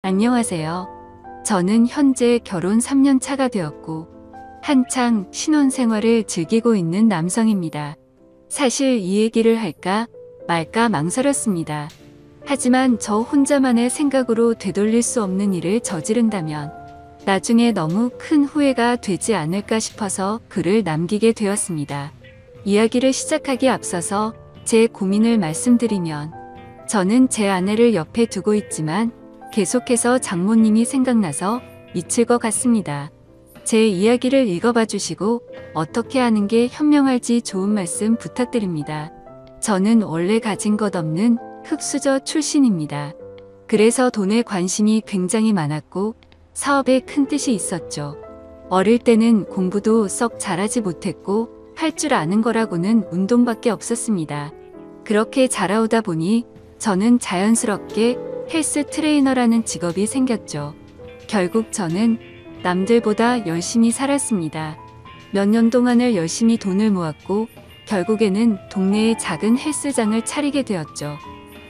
안녕하세요. 저는 현재 결혼 3년 차가 되었고 한창 신혼생활을 즐기고 있는 남성입니다. 사실 이 얘기를 할까 말까 망설였습니다. 하지만 저 혼자만의 생각으로 되돌릴 수 없는 일을 저지른다면 나중에 너무 큰 후회가 되지 않을까 싶어서 글을 남기게 되었습니다. 이야기를 시작하기 앞서서 제 고민을 말씀드리면 저는 제 아내를 옆에 두고 있지만 계속해서 장모님이 생각나서 미칠 것 같습니다. 제 이야기를 읽어봐 주시고 어떻게 하는 게 현명할지 좋은 말씀 부탁드립니다. 저는 원래 가진 것 없는 흙수저 출신입니다. 그래서 돈에 관심이 굉장히 많았고 사업에 큰 뜻이 있었죠. 어릴 때는 공부도 썩 잘하지 못했고 할 줄 아는 거라고는 운동밖에 없었습니다. 그렇게 자라오다 보니 저는 자연스럽게 헬스 트레이너라는 직업이 생겼죠. 결국 저는 남들보다 열심히 살았습니다. 몇 년 동안을 열심히 돈을 모았고 결국에는 동네에 작은 헬스장을 차리게 되었죠.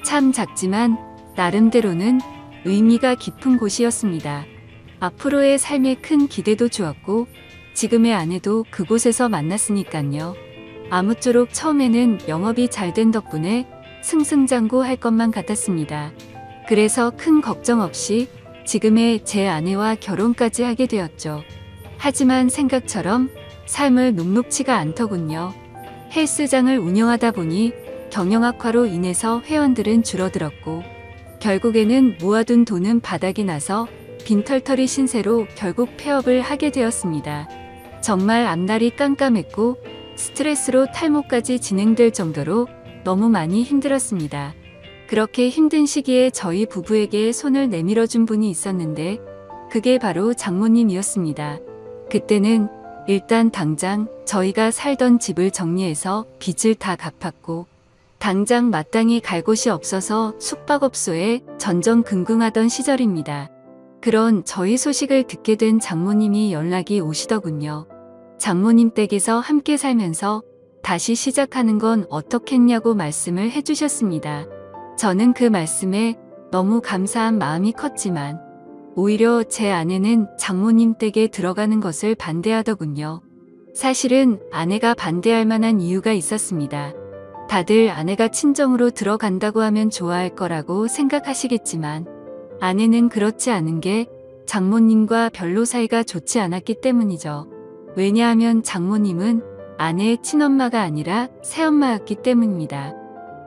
참 작지만 나름대로는 의미가 깊은 곳이었습니다. 앞으로의 삶에 큰 기대도 주었고 지금의 아내도 그곳에서 만났으니깐요. 아무쪼록 처음에는 영업이 잘 된 덕분에 승승장구할 것만 같았습니다. 그래서 큰 걱정 없이 지금의 제 아내와 결혼까지 하게 되었죠. 하지만 생각처럼 삶을 녹록치가 않더군요. 헬스장을 운영하다 보니 경영 악화로 인해서 회원들은 줄어들었고 결국에는 모아둔 돈은 바닥이 나서 빈털터리 신세로 결국 폐업을 하게 되었습니다. 정말 앞날이 깜깜했고 스트레스로 탈모까지 진행될 정도로 너무 많이 힘들었습니다. 그렇게 힘든 시기에 저희 부부에게 손을 내밀어준 분이 있었는데 그게 바로 장모님이었습니다. 그때는 일단 당장 저희가 살던 집을 정리해서 빚을 다 갚았고 당장 마땅히 갈 곳이 없어서 숙박업소에 전전긍긍하던 시절입니다. 그런 저희 소식을 듣게 된 장모님이 연락이 오시더군요. 장모님 댁에서 함께 살면서 다시 시작하는 건 어떻겠냐고 말씀을 해주셨습니다. 저는 그 말씀에 너무 감사한 마음이 컸지만 오히려 제 아내는 장모님 댁에 들어가는 것을 반대하더군요. 사실은 아내가 반대할 만한 이유가 있었습니다. 다들 아내가 친정으로 들어간다고 하면 좋아할 거라고 생각하시겠지만 아내는 그렇지 않은 게 장모님과 별로 사이가 좋지 않았기 때문이죠. 왜냐하면 장모님은 아내의 친엄마가 아니라 새엄마였기 때문입니다.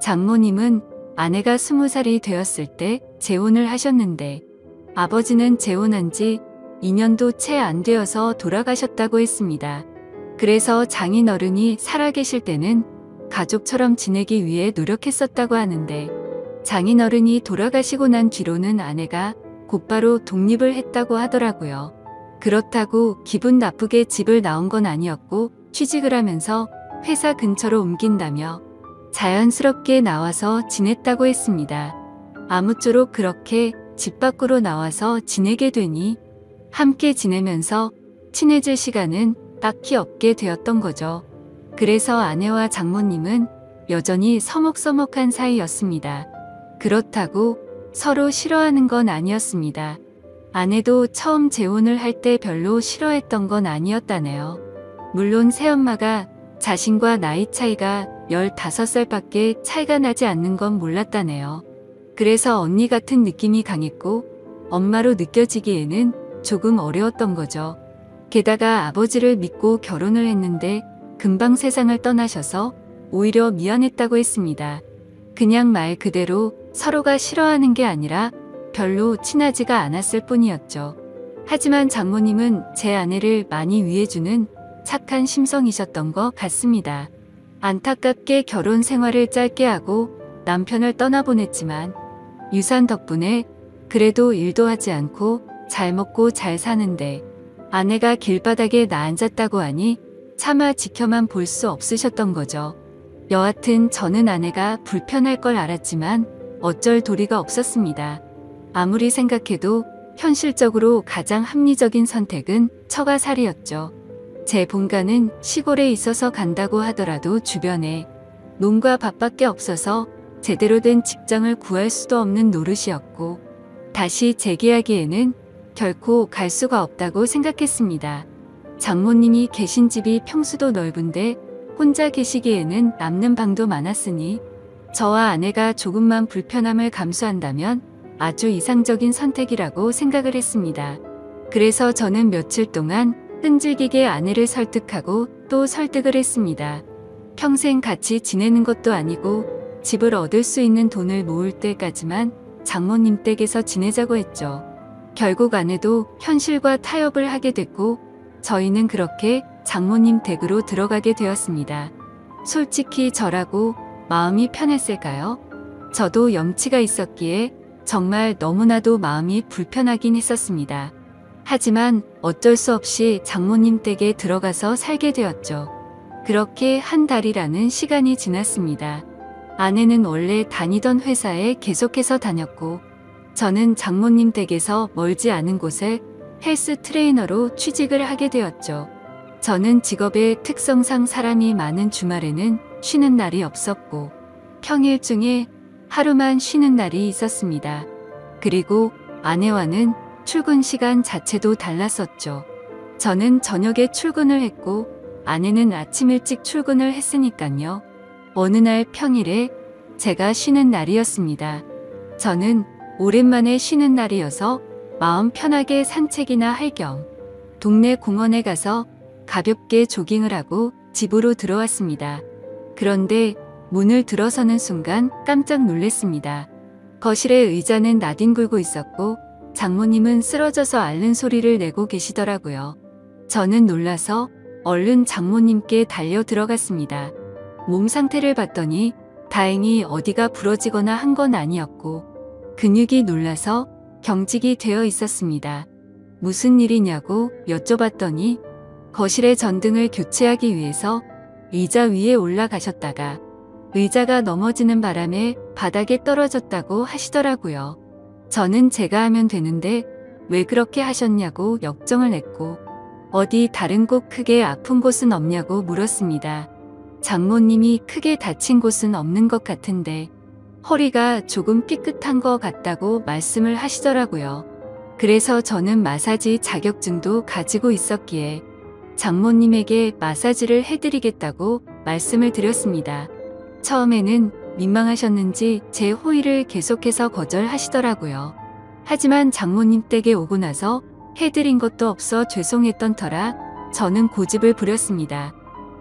장모님은 아내가 20살이 되었을 때 재혼을 하셨는데 아버지는 재혼한 지 2년도 채 안 되어서 돌아가셨다고 했습니다. 그래서 장인어른이 살아계실 때는 가족처럼 지내기 위해 노력했었다고 하는데 장인어른이 돌아가시고 난 뒤로는 아내가 곧바로 독립을 했다고 하더라고요. 그렇다고 기분 나쁘게 집을 나온 건 아니었고 취직을 하면서 회사 근처로 옮긴다며 자연스럽게 나와서 지냈다고 했습니다. 아무쪼록 그렇게 집 밖으로 나와서 지내게 되니 함께 지내면서 친해질 시간은 딱히 없게 되었던 거죠. 그래서 아내와 장모님은 여전히 서먹서먹한 사이였습니다. 그렇다고 서로 싫어하는 건 아니었습니다. 아내도 처음 재혼을 할 때 별로 싫어했던 건 아니었다네요. 물론 새엄마가 자신과 나이 차이가 15살밖에 차이가 나지 않는 건 몰랐다네요. 그래서 언니 같은 느낌이 강했고 엄마로 느껴지기에는 조금 어려웠던 거죠. 게다가 아버지를 믿고 결혼을 했는데 금방 세상을 떠나셔서 오히려 미안했다고 했습니다. 그냥 말 그대로 서로가 싫어하는 게 아니라 별로 친하지가 않았을 뿐이었죠. 하지만 장모님은 제 아내를 많이 위해주는 착한 심성이셨던 것 같습니다. 안타깝게 결혼 생활을 짧게 하고 남편을 떠나보냈지만 유산 덕분에 그래도 일도 하지 않고 잘 먹고 잘 사는데 아내가 길바닥에 나앉았다고 하니 차마 지켜만 볼 수 없으셨던 거죠. 여하튼 저는 아내가 불편할 걸 알았지만 어쩔 도리가 없었습니다. 아무리 생각해도 현실적으로 가장 합리적인 선택은 처가살이었죠. 제 본가는 시골에 있어서 간다고 하더라도 주변에 농과 밭밖에 없어서 제대로 된 직장을 구할 수도 없는 노릇이었고 다시 재계하기에는 결코 갈 수가 없다고 생각했습니다. 장모님이 계신 집이 평수도 넓은데 혼자 계시기에는 남는 방도 많았으니 저와 아내가 조금만 불편함을 감수한다면 아주 이상적인 선택이라고 생각을 했습니다. 그래서 저는 며칠 동안 끈질기게 아내를 설득하고 또 설득을 했습니다. 평생 같이 지내는 것도 아니고 집을 얻을 수 있는 돈을 모을 때까지만 장모님 댁에서 지내자고 했죠. 결국 아내도 현실과 타협을 하게 됐고 저희는 그렇게 장모님 댁으로 들어가게 되었습니다. 솔직히 저라고 마음이 편했을까요? 저도 염치가 있었기에 정말 너무나도 마음이 불편하긴 했었습니다. 하지만 어쩔 수 없이 장모님 댁에 들어가서 살게 되었죠. 그렇게 한 달이라는 시간이 지났습니다. 아내는 원래 다니던 회사에 계속해서 다녔고 저는 장모님 댁에서 멀지 않은 곳에 헬스 트레이너로 취직을 하게 되었죠. 저는 직업의 특성상 사람이 많은 주말에는 쉬는 날이 없었고 평일 중에 하루만 쉬는 날이 있었습니다. 그리고 아내와는 출근 시간 자체도 달랐었죠. 저는 저녁에 출근을 했고 아내는 아침 일찍 출근을 했으니까요. 어느 날 평일에 제가 쉬는 날이었습니다. 저는 오랜만에 쉬는 날이어서 마음 편하게 산책이나 할 겸 동네 공원에 가서 가볍게 조깅을 하고 집으로 들어왔습니다. 그런데 문을 들어서는 순간 깜짝 놀랐습니다. 거실에 의자는 나뒹굴고 있었고 장모님은 쓰러져서 앓는 소리를 내고 계시더라고요. 저는 놀라서 얼른 장모님께 달려 들어갔습니다. 몸 상태를 봤더니 다행히 어디가 부러지거나 한 건 아니었고 근육이 놀라서 경직이 되어 있었습니다. 무슨 일이냐고 여쭤봤더니 거실의 전등을 교체하기 위해서 의자 위에 올라가셨다가 의자가 넘어지는 바람에 바닥에 떨어졌다고 하시더라고요. 저는 제가 하면 되는데 왜 그렇게 하셨냐고 역정을 냈고 어디 다른 곳 크게 아픈 곳은 없냐고 물었습니다. 장모님이 크게 다친 곳은 없는 것 같은데 허리가 조금 삐끗한 것 같다고 말씀을 하시더라고요. 그래서 저는 마사지 자격증도 가지고 있었기에 장모님에게 마사지를 해드리겠다고 말씀을 드렸습니다. 처음에는 민망하셨는지 제 호의를 계속해서 거절하시더라고요. 하지만 장모님 댁에 오고 나서 해드린 것도 없어 죄송했던 터라 저는 고집을 부렸습니다.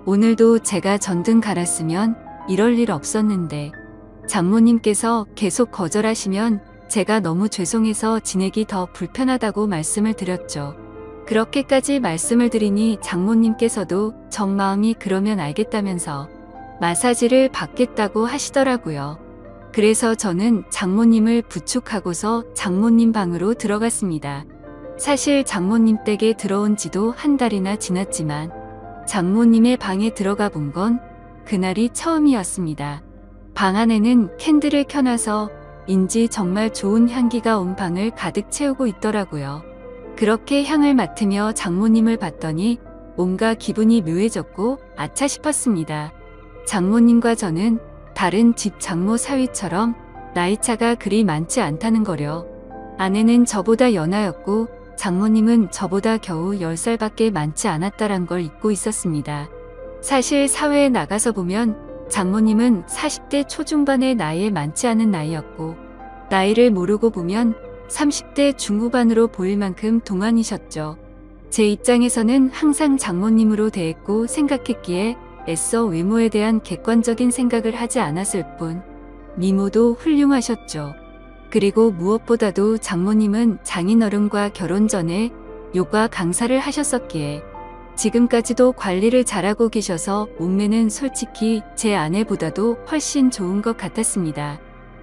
오늘도 제가 전등 갈았으면 이럴 일 없었는데 장모님께서 계속 거절하시면 제가 너무 죄송해서 지내기 더 불편하다고 말씀을 드렸죠. 그렇게까지 말씀을 드리니 장모님께서도 정마음이 그러면 알겠다면서 마사지를 받겠다고 하시더라고요. 그래서 저는 장모님을 부축하고서 장모님 방으로 들어갔습니다. 사실 장모님 댁에 들어온 지도 한 달이나 지났지만 장모님의 방에 들어가 본 건 그날이 처음이었습니다. 방 안에는 캔들을 켜놔서 인지 정말 좋은 향기가 온 방을 가득 채우고 있더라고요. 그렇게 향을 맡으며 장모님을 봤더니 뭔가 기분이 묘해졌고 아차 싶었습니다. 장모님과 저는 다른 집 장모 사위처럼 나이차가 그리 많지 않다는 거려. 아내는 저보다 연하였고 장모님은 저보다 겨우 10살밖에 많지 않았다란 걸 잊고 있었습니다. 사실 사회에 나가서 보면 장모님은 40대 초중반의 나이에 많지 않은 나이였고 나이를 모르고 보면 30대 중후반으로 보일 만큼 동안이셨죠. 제 입장에서는 항상 장모님으로 대했고 생각했기에 애써 외모에 대한 객관적인 생각을 하지 않았을 뿐 미모도 훌륭하셨죠. 그리고 무엇보다도 장모님은 장인어른과 결혼 전에 요가 강사를 하셨었기에 지금까지도 관리를 잘하고 계셔서 몸매는 솔직히 제 아내보다도 훨씬 좋은 것 같았습니다.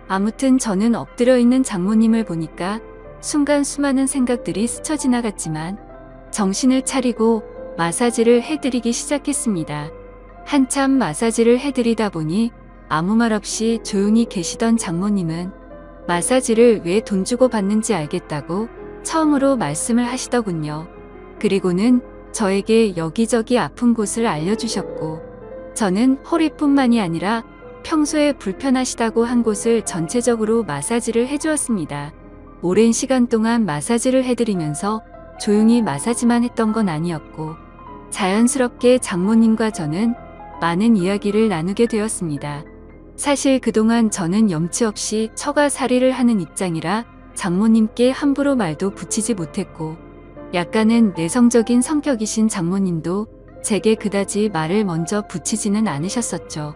아무튼 저는 엎드려 있는 장모님을 보니까 순간 수많은 생각들이 스쳐 지나갔지만 정신을 차리고 마사지를 해드리기 시작했습니다. 한참 마사지를 해드리다 보니 아무 말 없이 조용히 계시던 장모님은 마사지를 왜 돈 주고 받는지 알겠다고 처음으로 말씀을 하시더군요. 그리고는 저에게 여기저기 아픈 곳을 알려주셨고 저는 허리뿐만이 아니라 평소에 불편하시다고 한 곳을 전체적으로 마사지를 해주었습니다. 오랜 시간 동안 마사지를 해드리면서 조용히 마사지만 했던 건 아니었고 자연스럽게 장모님과 저는 많은 이야기를 나누게 되었습니다. 사실 그동안 저는 염치 없이 처가살이를 하는 입장이라 장모님께 함부로 말도 붙이지 못했고 약간은 내성적인 성격이신 장모님도 제게 그다지 말을 먼저 붙이지는 않으셨었죠.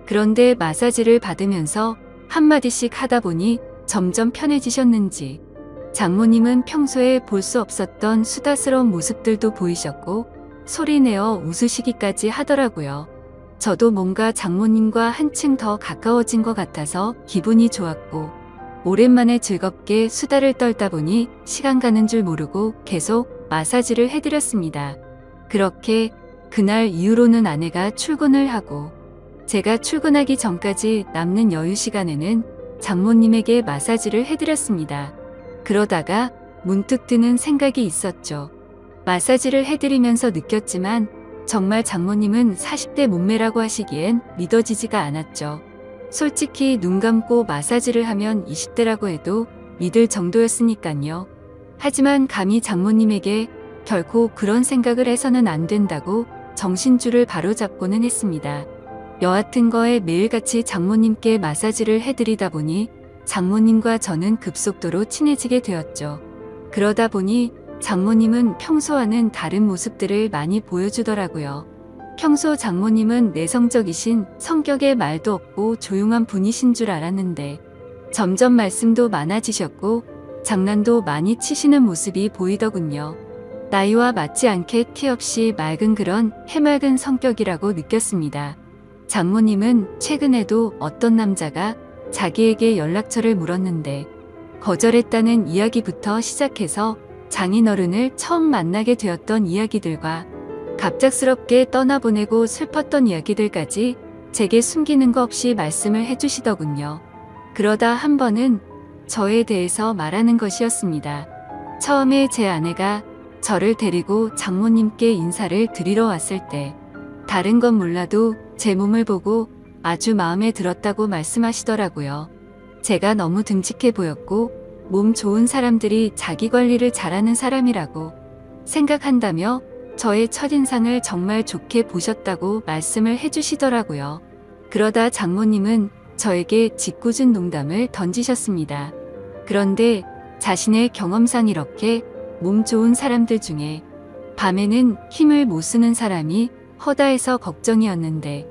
그런데 마사지를 받으면서 한마디씩 하다 보니 점점 편해지셨는지 장모님은 평소에 볼 수 없었던 수다스러운 모습들도 보이셨고 소리내어 웃으시기까지 하더라고요. 저도 뭔가 장모님과 한층 더 가까워진 것 같아서 기분이 좋았고 오랜만에 즐겁게 수다를 떨다 보니 시간 가는 줄 모르고 계속 마사지를 해드렸습니다. 그렇게 그날 이후로는 아내가 출근을 하고 제가 출근하기 전까지 남는 여유 시간에는 장모님에게 마사지를 해드렸습니다. 그러다가 문득 드는 생각이 있었죠. 마사지를 해드리면서 느꼈지만 정말 장모님은 40대 몸매라고 하시기엔 믿어지지가 않았죠. 솔직히 눈 감고 마사지를 하면 20대라고 해도 믿을 정도였으니까요. 하지만 감히 장모님에게 결코 그런 생각을 해서는 안 된다고 정신줄을 바로잡고는 했습니다. 여하튼 거에 매일같이 장모님께 마사지를 해드리다 보니 장모님과 저는 급속도로 친해지게 되었죠. 그러다 보니 장모님은 평소와는 다른 모습들을 많이 보여주더라고요. 평소 장모님은 내성적이신 성격에 말도 없고 조용한 분이신 줄 알았는데 점점 말씀도 많아지셨고 장난도 많이 치시는 모습이 보이더군요. 나이와 맞지 않게 티 없이 맑은 그런 해맑은 성격이라고 느꼈습니다. 장모님은 최근에도 어떤 남자가 자기에게 연락처를 물었는데 거절했다는 이야기부터 시작해서 장인어른을 처음 만나게 되었던 이야기들과 갑작스럽게 떠나보내고 슬펐던 이야기들까지 제게 숨기는 거 없이 말씀을 해주시더군요. 그러다 한 번은 저에 대해서 말하는 것이었습니다. 처음에 제 아내가 저를 데리고 장모님께 인사를 드리러 왔을 때 다른 건 몰라도 제 몸을 보고 아주 마음에 들었다고 말씀하시더라고요. 제가 너무 듬직해 보였고 몸 좋은 사람들이 자기 관리를 잘하는 사람이라고 생각한다며 저의 첫인상을 정말 좋게 보셨다고 말씀을 해주시더라고요. 그러다 장모님은 저에게 짓궂은 농담을 던지셨습니다. 그런데 자신의 경험상 이렇게 몸 좋은 사람들 중에 밤에는 힘을 못 쓰는 사람이 허다해서 걱정이었는데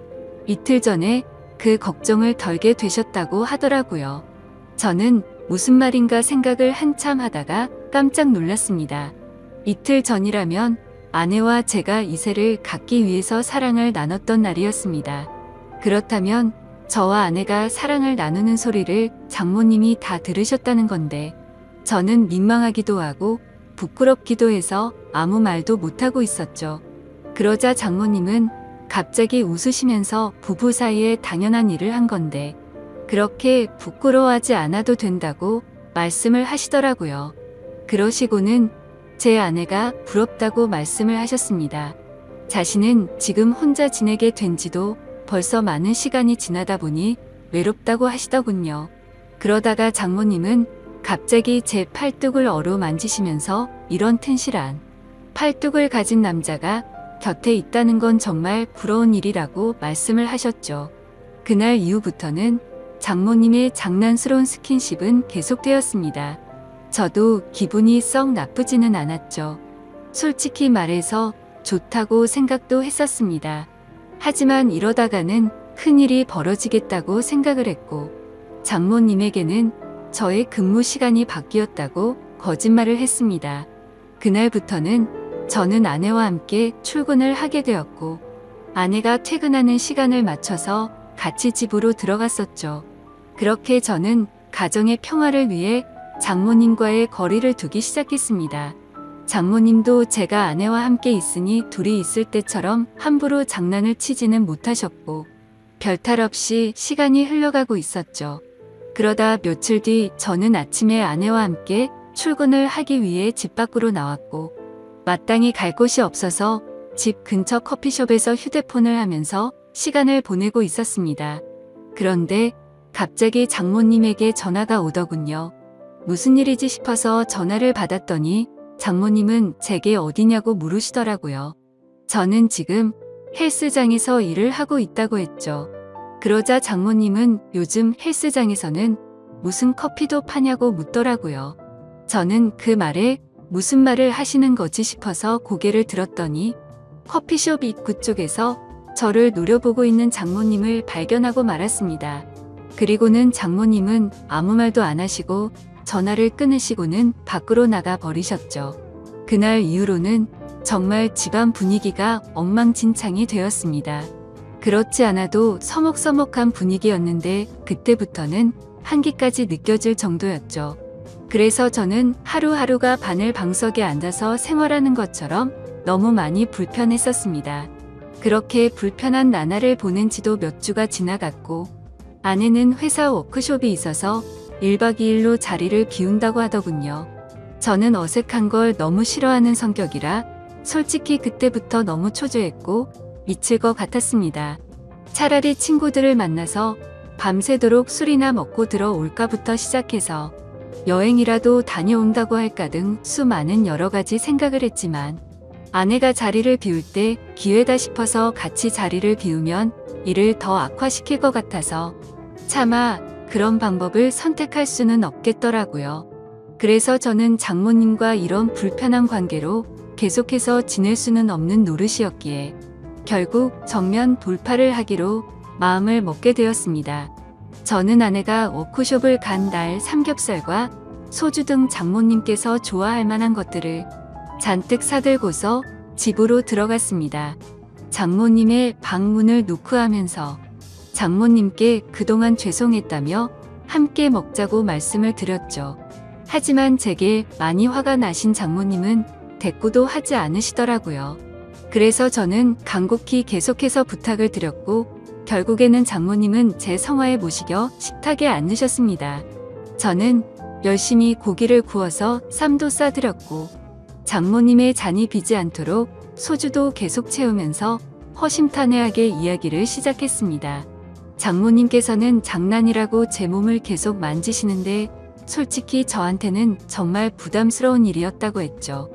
이틀 전에 그 걱정을 덜게 되셨다고 하더라고요. 저는 무슨 말인가 생각을 한참 하다가 깜짝 놀랐습니다. 이틀 전이라면 아내와 제가 이세를 갖기 위해서 사랑을 나눴던 날이었습니다. 그렇다면 저와 아내가 사랑을 나누는 소리를 장모님이 다 들으셨다는 건데 저는 민망하기도 하고 부끄럽기도 해서 아무 말도 못하고 있었죠. 그러자 장모님은 갑자기 웃으시면서 부부 사이에 당연한 일을 한 건데 그렇게 부끄러워하지 않아도 된다고 말씀을 하시더라고요. 그러시고는 제 아내가 부럽다고 말씀을 하셨습니다. 자신은 지금 혼자 지내게 된 지도 벌써 많은 시간이 지나다 보니 외롭다고 하시더군요. 그러다가 장모님은 갑자기 제 팔뚝을 어루만지시면서 이런 튼실한 팔뚝을 가진 남자가 곁에 있다는 건 정말 부러운 일이라고 말씀을 하셨죠. 그날 이후부터는 장모님의 장난스러운 스킨십은 계속되었습니다. 저도 기분이 썩 나쁘지는 않았죠. 솔직히 말해서 좋다고 생각도 했었습니다. 하지만 이러다가는 큰일이 벌어지겠다고 생각을 했고 장모님에게는 저의 근무 시간이 바뀌었다고 거짓말을 했습니다. 그날부터는 저는 아내와 함께 출근을 하게 되었고 아내가 퇴근하는 시간을 맞춰서 같이 집으로 들어갔었죠. 그렇게 저는 가정의 평화를 위해 장모님과의 거리를 두기 시작했습니다. 장모님도 제가 아내와 함께 있으니 둘이 있을 때처럼 함부로 장난을 치지는 못하셨고 별탈 없이 시간이 흘러가고 있었죠. 그러다 며칠 뒤 저는 아침에 아내와 함께 출근을 하기 위해 집 밖으로 나왔고 마땅히 갈 곳이 없어서 집 근처 커피숍에서 휴대폰을 하면서 시간을 보내고 있었습니다. 그런데 갑자기 장모님에게 전화가 오더군요. 무슨 일이지 싶어서 전화를 받았더니 장모님은 제게 어디냐고 물으시더라고요. 저는 지금 헬스장에서 일을 하고 있다고 했죠. 그러자 장모님은 요즘 헬스장에서는 무슨 커피도 파냐고 묻더라고요. 저는 그 말에 무슨 말을 하시는 거지 싶어서 고개를 들었더니 커피숍 입구 쪽에서 저를 노려보고 있는 장모님을 발견하고 말았습니다. 그리고는 장모님은 아무 말도 안 하시고 전화를 끊으시고는 밖으로 나가 버리셨죠. 그날 이후로는 정말 집안 분위기가 엉망진창이 되었습니다. 그렇지 않아도 서먹서먹한 분위기였는데 그때부터는 한기까지 느껴질 정도였죠. 그래서 저는 하루하루가 바늘 방석에 앉아서 생활하는 것처럼 너무 많이 불편했었습니다. 그렇게 불편한 나날을 보낸 지도 몇 주가 지나갔고 아내는 회사 워크숍이 있어서 1박 2일로 자리를 비운다고 하더군요. 저는 어색한 걸 너무 싫어하는 성격이라 솔직히 그때부터 너무 초조했고 미칠 것 같았습니다. 차라리 친구들을 만나서 밤새도록 술이나 먹고 들어올까부터 시작해서 여행이라도 다녀온다고 할까 등 수많은 여러 가지 생각을 했지만 아내가 자리를 비울 때 기회다 싶어서 같이 자리를 비우면 일을 더 악화시킬 것 같아서 차마 그런 방법을 선택할 수는 없겠더라고요. 그래서 저는 장모님과 이런 불편한 관계로 계속해서 지낼 수는 없는 노릇이었기에 결국 정면 돌파를 하기로 마음을 먹게 되었습니다. 저는 아내가 워크숍을 간 날 삼겹살과 소주 등 장모님께서 좋아할 만한 것들을 잔뜩 사들고서 집으로 들어갔습니다. 장모님의 방문을 노크하면서 장모님께 그동안 죄송했다며 함께 먹자고 말씀을 드렸죠. 하지만 제게 많이 화가 나신 장모님은 대꾸도 하지 않으시더라고요. 그래서 저는 간곡히 계속해서 부탁을 드렸고 결국에는 장모님은 제 성화에 모시겨 식탁에 앉으셨습니다. 저는 열심히 고기를 구워서 쌈도 싸드렸고 장모님의 잔이 비지 않도록 소주도 계속 채우면서 허심탄회하게 이야기를 시작했습니다. 장모님께서는 장난이라고 제 몸을 계속 만지시는데 솔직히 저한테는 정말 부담스러운 일이었다고 했죠.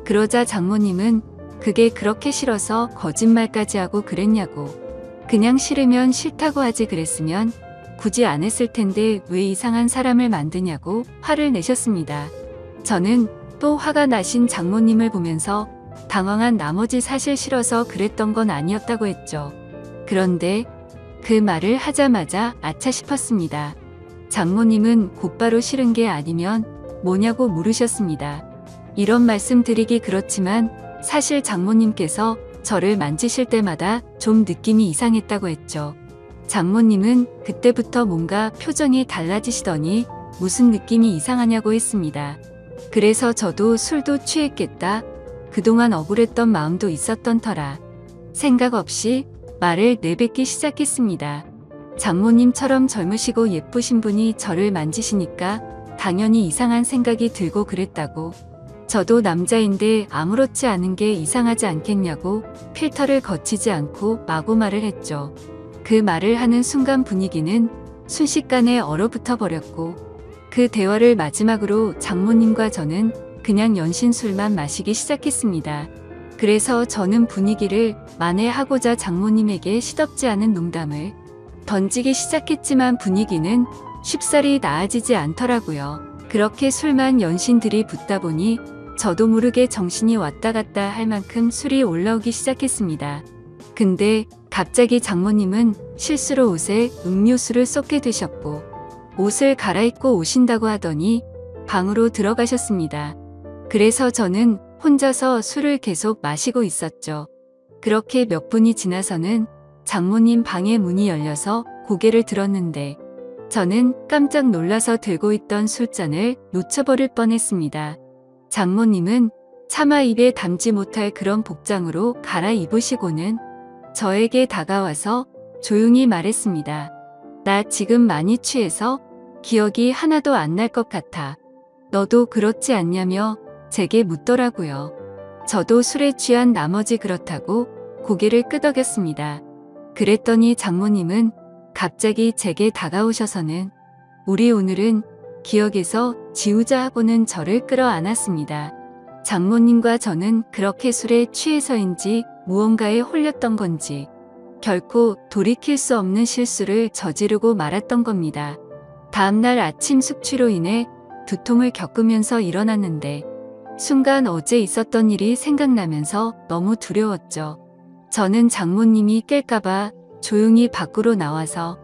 그러자 장모님은 그게 그렇게 싫어서 거짓말까지 하고 그랬냐고, 그냥 싫으면 싫다고 하지 그랬으면 굳이 안 했을 텐데 왜 이상한 사람을 만드냐고 화를 내셨습니다. 저는 또 화가 나신 장모님을 보면서 당황한 나머지 사실 싫어서 그랬던 건 아니었다고 했죠. 그런데 그 말을 하자마자 아차 싶었습니다. 장모님은 곧바로 싫은 게 아니면 뭐냐고 물으셨습니다. 이런 말씀 드리기 그렇지만 사실 장모님께서 저를 만지실 때마다 좀 느낌이 이상했다고 했죠. 장모님은 그때부터 뭔가 표정이 달라지시더니 무슨 느낌이 이상하냐고 했습니다. 그래서 저도 술도 취했겠다, 그동안 억울했던 마음도 있었던 터라 생각 없이 말을 내뱉기 시작했습니다. 장모님처럼 젊으시고 예쁘신 분이 저를 만지시니까 당연히 이상한 생각이 들고 그랬다고, 저도 남자인데 아무렇지 않은 게 이상하지 않겠냐고 필터를 거치지 않고 마구 말을 했죠. 그 말을 하는 순간 분위기는 순식간에 얼어붙어 버렸고 그 대화를 마지막으로 장모님과 저는 그냥 연신술만 마시기 시작했습니다. 그래서 저는 분위기를 만회하고자 장모님에게 시덥지 않은 농담을 던지기 시작했지만 분위기는 쉽사리 나아지지 않더라고요. 그렇게 술만 연신들이 붙다 보니 저도 모르게 정신이 왔다 갔다 할 만큼 술이 올라오기 시작했습니다. 근데 갑자기 장모님은 실수로 옷에 음료수를 쏟게 되셨고 옷을 갈아입고 오신다고 하더니 방으로 들어가셨습니다. 그래서 저는 혼자서 술을 계속 마시고 있었죠. 그렇게 몇 분이 지나서는 장모님 방의 문이 열려서 고개를 들었는데 저는 깜짝 놀라서 들고 있던 술잔을 놓쳐버릴 뻔했습니다. 장모님은 차마 입에 담지 못할 그런 복장으로 갈아입으시고는 저에게 다가와서 조용히 말했습니다. 나 지금 많이 취해서 기억이 하나도 안 날 것 같아. 너도 그렇지 않냐며 제게 묻더라고요. 저도 술에 취한 나머지 그렇다고 고개를 끄덕였습니다. 그랬더니 장모님은 갑자기 제게 다가오셔서는 우리 오늘은 기억에서 지우자 하고는 저를 끌어안았습니다. 장모님과 저는 그렇게 술에 취해서인지 무언가에 홀렸던 건지 결코 돌이킬 수 없는 실수를 저지르고 말았던 겁니다. 다음날 아침 숙취로 인해 두통을 겪으면서 일어났는데 순간 어제 있었던 일이 생각나면서 너무 두려웠죠. 저는 장모님이 깰까봐 조용히 밖으로 나와서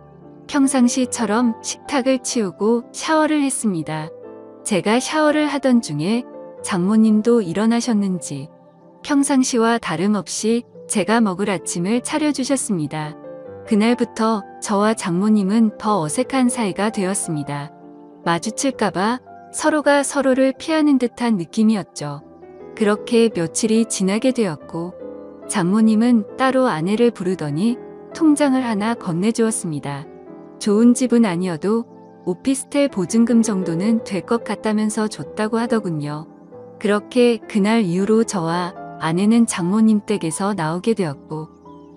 평상시처럼 식탁을 치우고 샤워를 했습니다. 제가 샤워를 하던 중에 장모님도 일어나셨는지 평상시와 다름없이 제가 먹을 아침을 차려주셨습니다. 그날부터 저와 장모님은 더 어색한 사이가 되었습니다. 마주칠까봐 서로가 서로를 피하는 듯한 느낌이었죠. 그렇게 며칠이 지나게 되었고 장모님은 따로 아내를 부르더니 통장을 하나 건네주었습니다. 좋은 집은 아니어도 오피스텔 보증금 정도는 될 것 같다면서 줬다고 하더군요. 그렇게 그날 이후로 저와 아내는 장모님 댁에서 나오게 되었고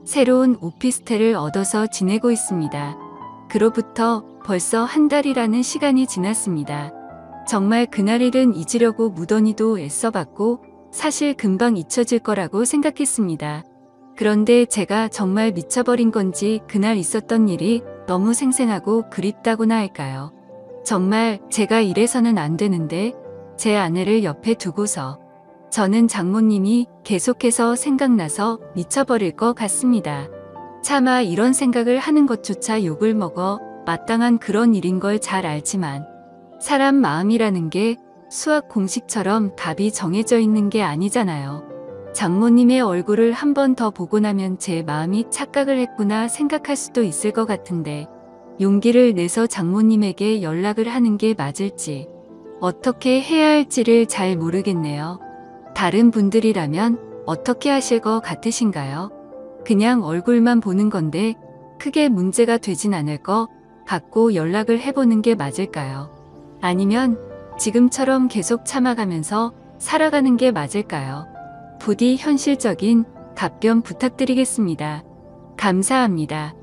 새로운 오피스텔을 얻어서 지내고 있습니다. 그로부터 벌써 한 달이라는 시간이 지났습니다. 정말 그날 일은 잊으려고 무던히도 애써봤고 사실 금방 잊혀질 거라고 생각했습니다. 그런데 제가 정말 미쳐버린 건지 그날 있었던 일이 너무 생생하고 그립다고나 할까요? 정말 제가 이래서는 안 되는데 제 아내를 옆에 두고서 저는 장모님이 계속해서 생각나서 미쳐버릴 것 같습니다. 차마 이런 생각을 하는 것조차 욕을 먹어 마땅한 그런 일인 걸 잘 알지만 사람 마음이라는 게 수학 공식처럼 답이 정해져 있는 게 아니잖아요. 장모님의 얼굴을 한 번 더 보고 나면 제 마음이 착각을 했구나 생각할 수도 있을 것 같은데 용기를 내서 장모님에게 연락을 하는 게 맞을지 어떻게 해야 할지를 잘 모르겠네요. 다른 분들이라면 어떻게 하실 것 같으신가요? 그냥 얼굴만 보는 건데 크게 문제가 되진 않을 것 같고 연락을 해보는 게 맞을까요? 아니면 지금처럼 계속 참아가면서 살아가는 게 맞을까요? 부디 현실적인 답변 부탁드리겠습니다. 감사합니다.